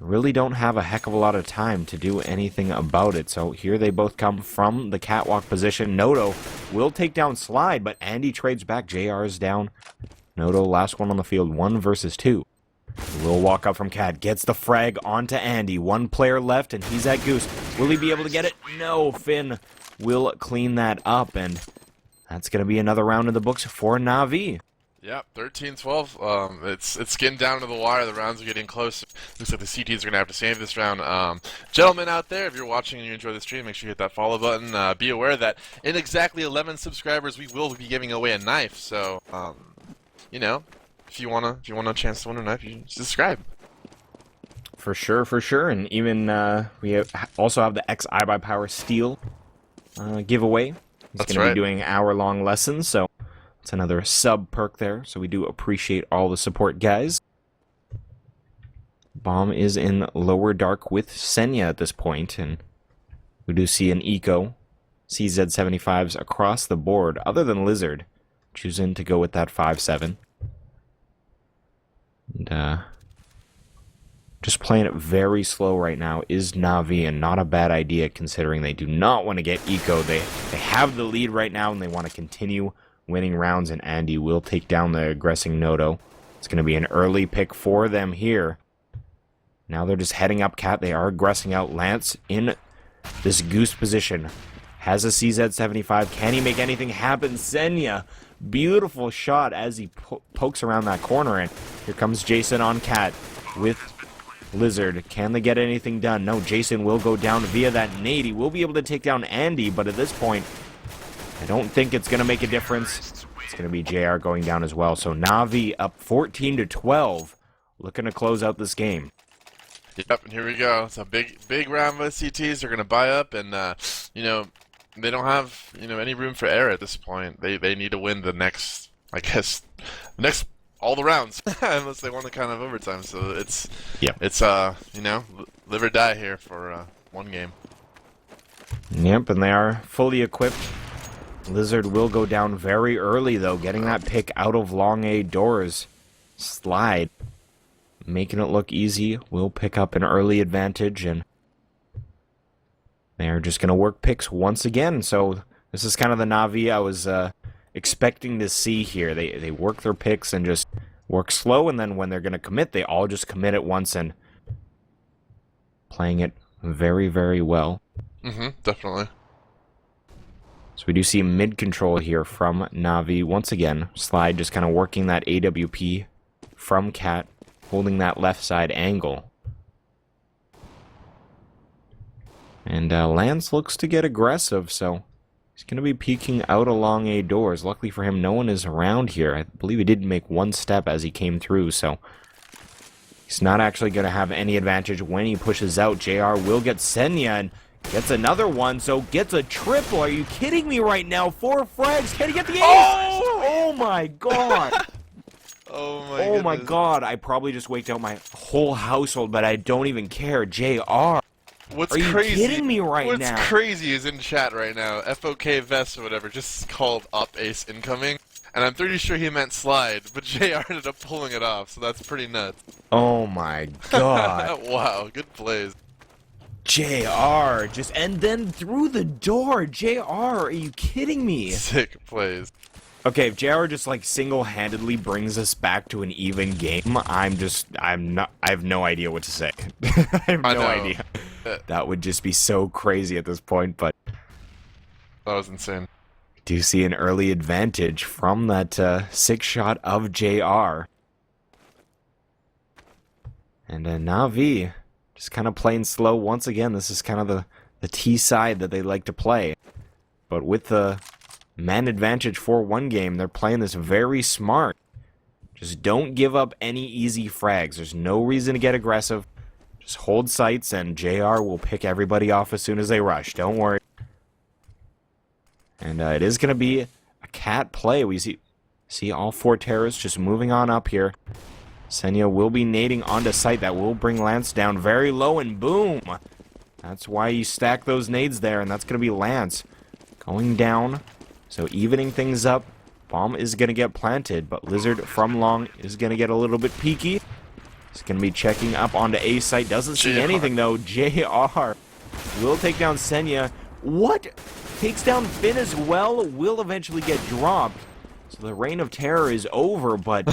really don't have a heck of a lot of time to do anything about it. So here they both come from the catwalk position. Noto will take down Slide, but Andy trades back. JR is down. Noto, last one on the field, 1 versus 2. Will walk up from Cat, gets the frag onto Andy. One player left, and he's at Goose. Will he be able to get it? No, Finn will clean that up, and that's going to be another round in the books for Navi. Yep, 13-12. It's getting down to the wire. The rounds are getting close. Looks like the CTs are going to have to save this round. Gentlemen out there, if you're watching and you enjoy the stream, make sure you hit that follow button. Be aware that in exactly 11 subscribers, we will be giving away a knife. So, if you want a chance to win a knife, you subscribe. For sure. And even we also have the XI by Power Steel giveaway. He's going to be doing hour-long lessons, so it's another sub perk there. So we do appreciate all the support, guys. Bomb is in lower dark with Senya at this point, and we do see an eco. CZ75s across the board, other than Lizard, choosing to go with that 5-7. And just playing it very slow right now is Navi, and not a bad idea considering they do not want to get eco. They have the lead right now, and they want to continue winning rounds, and Andy will take down the aggressing Noto. It's going to be an early pick for them here. Now they're just heading up Cat. They are aggressing out. Lance in this goose position. Has a CZ75. Can he make anything happen? Senya, beautiful shot as he pokes around that corner, and here comes Jason on Cat with Lizard. Can they get anything done? No, Jason will go down via that nade. He will be able to take down Andy, but at this point, I don't think it's going to make a difference. It's going to be JR going down as well. So Navi up 14-12, looking to close out this game. Yep, and here we go. It's a big round of CTs. They're going to buy up, and they don't have any room for error at this point. They need to win the next, all the rounds, unless they want to kind of overtime. So it's live or die here for 1game. Yep, and they are fully equipped. Lizard will go down very early, though, getting that pick out of long A doors. Slide, making it look easy, will pick up an early advantage, and they're just going to work picks once again. So This is kind of the Navi I was expecting to see here. They work their picks and just work slow, and then when they're going to commit, they all just commit at once and playing it very, very well. Definitely. So we do see mid-control here from Navi. Once again, Slide just kind of working that AWP from Cat, holding that left side angle. And Lance looks to get aggressive, so he's going to be peeking out along A doors. Luckily for him, no one is around here. I believe he did make one step as he came through, so he's not actually going to have any advantage when he pushes out. JR will get Senya and gets another one, so gets a triple. Are you kidding me right now? 4 frags. Can he get the ace? Oh my god. Oh my god. I probably just waked out my whole household, but I don't even care. JR. What's Are you crazy? kidding me right now? What's crazy is in chat right now, FOK Vest or whatever just called up ace incoming, and I'm pretty sure he meant Slide, but JR ended up pulling it off, so that's pretty nuts. Oh my god. Wow, good plays. JR just, and then through the door. JR, are you kidding me? Sick plays. Okay, if JR just like single-handedly brings us back to an even game, I have no idea what to say. I have no idea. That would just be so crazy at this point, but That was insane. do see an early advantage from that 6-shot of JR. And Navi just kind of playing slow once again. This is kind of the T side that they like to play. But with the man advantage for 1game, they're playing this very smart. Just don't give up any easy frags. There's no reason to get aggressive. Just hold sights, and JR will pick everybody off as soon as they rush. Don't worry. And it is going to be a Cat play. We see all 4 terrorists just moving on up here. Senya will be nading onto site. That will bring Lance down very low, and boom! That's why you stack those nades there, and that's going to be Lance going down. So evening things up. Bomb is going to get planted, but Lizard from long is going to get a little bit peeky. He's going to be checking up onto A site. Doesn't see anything, though. JR will take down Senya. What? Takes down Finn as well. Will eventually get dropped. So the reign of terror is over, but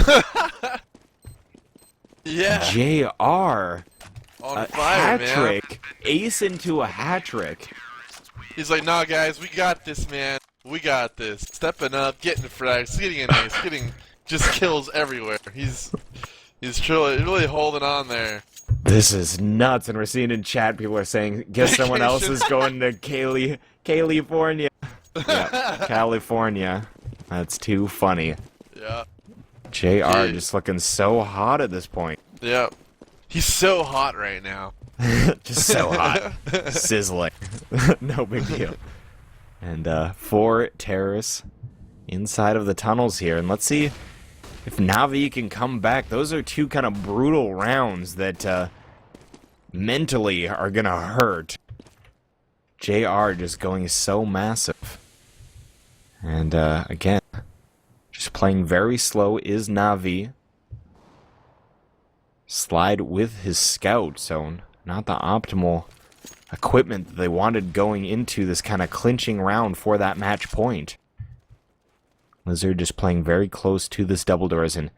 Yeah. JR, On a fire, hat man. trick. Ace into a hat trick. He's like, nah, guys, we got this, man. We got this. Stepping up, getting frags, getting an ace, getting just kills everywhere. He's really holding on there. This is nuts, and we're seeing in chat people are saying, guess someone else is going to California. Yeah, California. That's too funny. Yeah. JR just looking so hot at this point. Yeah. He's so hot right now. Just so hot. Sizzling. No big deal. And 4 terrorists inside of the tunnels here. And let's see if Navi can come back. Those are 2 kind of brutal rounds that mentally are going to hurt. JR just going so massive. And again, just playing very slow is Navi. Slide with his scout, so not the optimal equipment that they wanted going into this kind of clinching round for that match point. Lizard just playing very close to this double doors, and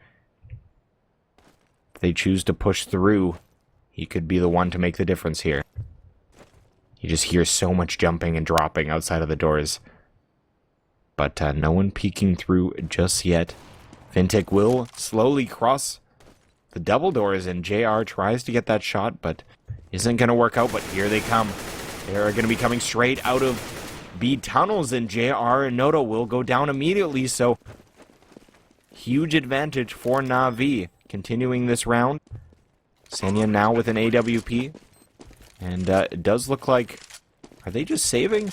if they choose to push through, he could be the one to make the difference here. You just hear so much jumping and dropping outside of the doors. But no one peeking through just yet. Fintech will slowly cross the double doors, and JR tries to get that shot, but isn't going to work out. But here they come. They are going to be coming straight out of B tunnels, and JR and Noto will go down immediately. So huge advantage for Navi continuing this round. Senya now with an AWP. And it does look like... Are they just saving?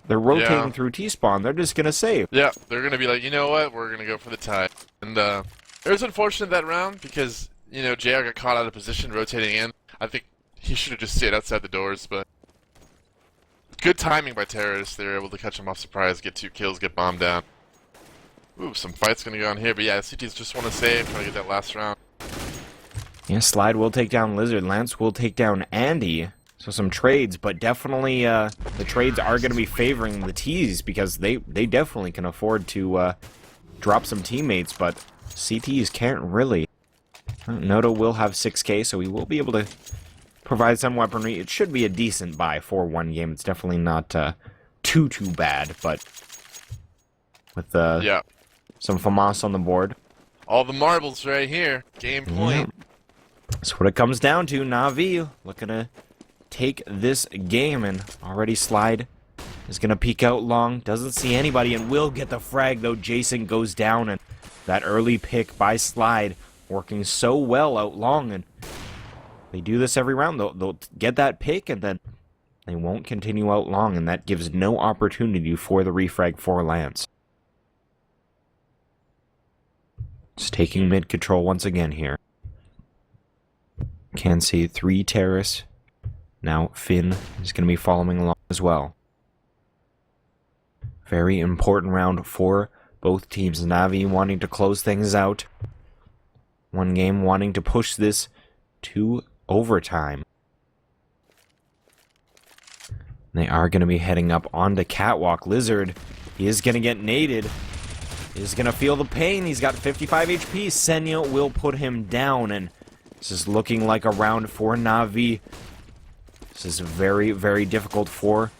They're rotating through T-spawn. They're just going to save. Yeah, they're going to be like, you know what? We're going to go for the tie. And it was unfortunate that round because, you know, JR got caught out of position rotating in. I think he should have just stayed outside the doors, but good timing by terrorists. They were able to catch him off surprise, get 2 kills, get bombed down. Ooh, some fights going to go on here. But yeah, CTs just want to save, trying to get that last round. Yeah, Slide will take down Lizard. Lance will take down Andy. So some trades, but definitely the trades are going to be favoring the T's because they definitely can afford to drop some teammates, but CTs can't really. Noto will have 6K, so he will be able to provide some weaponry. It should be a decent buy for one game. It's definitely not too bad, but with some FAMAS on the board. All the marbles right here. Game point. That's what it comes down to. Navi looking to take this game, and already Slide is going to peek out long. Doesn't see anybody and will get the frag, though. Jason goes down, and that early pick by Slide working so well out long, and they do this every round. They'll get that pick, and then they won't continue out long, and that gives no opportunity for the refrag for Lance. Just taking mid control once again here. Can see 3 terrorists. Now Finn is going to be following along as well. Very important round for both teams. Navi wanting to close things out. One game wanting to push this to overtime. They are going to be heading up onto Catwalk. Lizard, he is going to get naded. He is going to feel the pain. He's got 55 HP. Senya will put him down, and this is looking like a round for Navi. This is very, very difficult for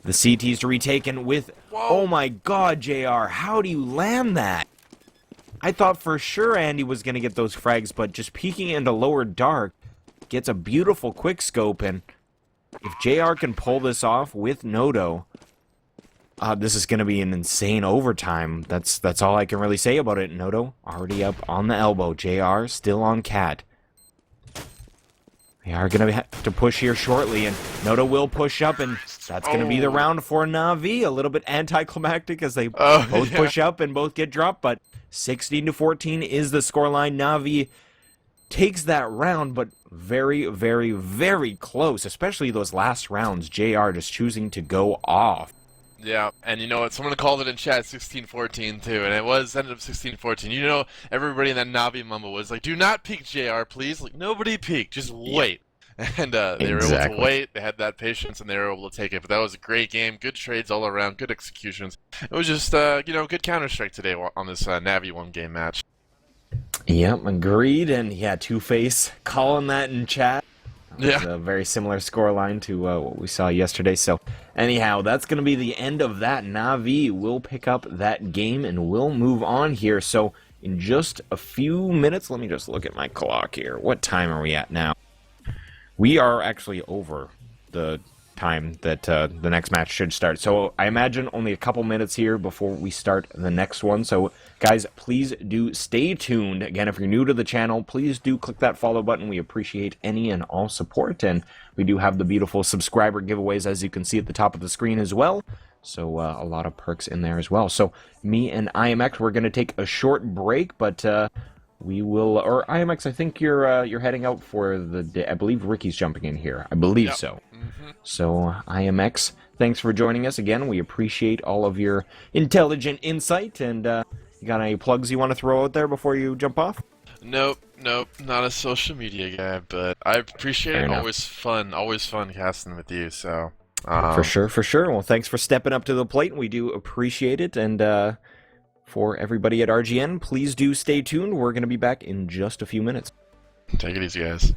the CTs to retake, and with... Whoa. Oh my god, JR, how do you land that? I thought for sure Andy was going to get those frags, but just peeking into lower dark gets a beautiful quick scope, and if JR can pull this off with Noto, this is going to be an insane overtime. That's all I can really say about it. Noto already up on the elbow. JR still on Cat. They are going to have to push here shortly, and Noto will push up, and that's going to be the round for Navi. A little bit anticlimactic as they both push up and both get dropped, but 16-14 is the scoreline. Navi takes that round, but very, very, very close, especially those last rounds. JR just choosing to go off. Yeah, and you know what? Someone called it in chat 16-14 too, and it ended up 16-14. You know, everybody in that Navi mumble was like, "Do not peek, JR, please." Like, nobody peeked, just wait. And they were able to wait. They had that patience, and they were able to take it. But that was a great game. Good trades all around. Good executions. It was just, good Counter-Strike today on this Navi one-game match. Yep, agreed. And yeah, Two-Face calling that in chat. It's a very similar scoreline to what we saw yesterday. So anyhow, that's going to be the end of that. Navi will pick up that game and we'll move on here. So in just a few minutes, let me just look at my clock here. What time are we at now? We are actually over the time that the next match should start. So I imagine only a couple minutes here before we start the next one. So guys, please do stay tuned. Again, if you're new to the channel, please do click that follow button. We appreciate any and all support. And we do have the beautiful subscriber giveaways, as you can see at the top of the screen as well. So a lot of perks in there as well. So me and IMX, we're going to take a short break, but we will, or IMX, I think you're heading out for the day. I believe Ricky's jumping in here. I believe so. So IMX, thanks for joining us again. We appreciate all of your intelligent insight. And you got any plugs you want to throw out there before you jump off? Nope, not a social media guy, but I appreciate it. Always fun casting with you. So for sure. Well, thanks for stepping up to the plate. We do appreciate it. And for everybody at RGN, please do stay tuned. We're going to be back in just a few minutes. Take it easy, guys.